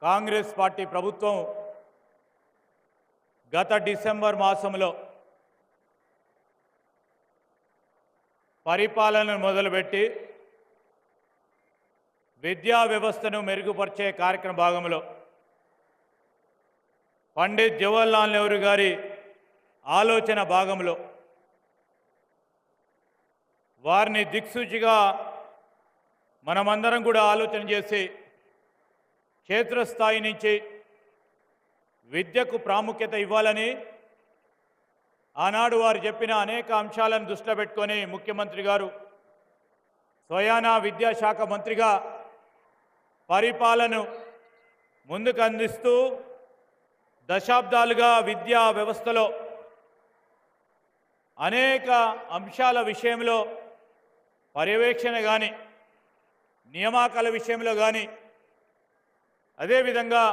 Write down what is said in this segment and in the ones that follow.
Congress party ప్రభుత్వం గత December మాసంలో పరిపాలనను మొదలుపెట్టి విద్యా వ్యవస్థను మెరుగుపరిచే కార్యక్రమ భాగంలో పండిత్ జవహర్లాల్ నెహ్రూ గారి ఆలోచన భాగంలో వారిని దిక్సూచిగా మనమందరం కూడా ఆలోచన చేసి క్షేత్రస్థాయి నుంచి విద్యకు ప్రాముఖ్యత ఇవ్వాలని ఆనాడు వారు చెప్పిన అనేక అంశాలను దృష్టిలో పెట్టుకొని ముఖ్యమంత్రి గారు స్వయానా విద్యాశాఖ మంత్రిగా పరిపాలనను ముందుకు అందిస్తూ దశాబ్దాలుగా విద్యా వ్యవస్థలో అనేక అంశాల విషయంలో పర్యవేక్షణ కానీ నియామకాల విషయంలో కానీ అదేవిధంగా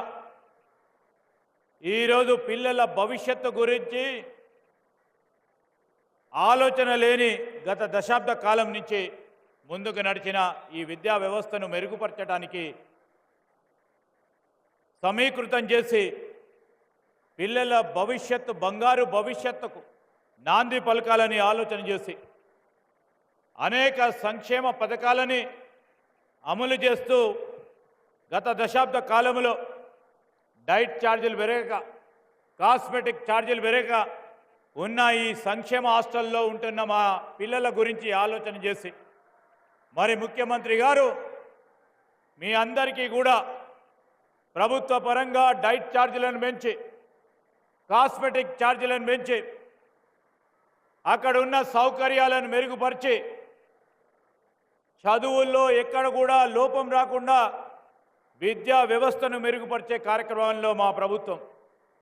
ఈరోజు పిల్లల భవిష్యత్తు గురించి ఆలోచన లేని గత దశాబ్ద కాలం నుంచి ముందుకు నడిచిన ఈ విద్యా వ్యవస్థను మెరుగుపరచడానికి సమీకృతం చేసి పిల్లల భవిష్యత్తు బంగారు భవిష్యత్తుకు నాంది పలకాలని ఆలోచన చేసి అనేక సంక్షేమ పథకాలని అమలు చేస్తూ గత దశాబ్ద కాలంలో డైట్ ఛార్జీలు పెరగక కాస్మెటిక్ ఛార్జీలు పెరగక ఉన్న ఈ సంక్షేమ హాస్టల్లో ఉంటున్న మా పిల్లల గురించి ఆలోచన చేసి మరి ముఖ్యమంత్రి గారు మీ అందరికీ కూడా ప్రభుత్వ పరంగా డైట్ ఛార్జీలను పెంచి కాస్మెటిక్ ఛార్జీలను పెంచి అక్కడ ఉన్న సౌకర్యాలను మెరుగుపరిచి చదువుల్లో ఎక్కడ కూడా లోపం రాకుండా విద్యా వ్యవస్థను మెరుగుపరిచే కార్యక్రమంలో మా ప్రభుత్వం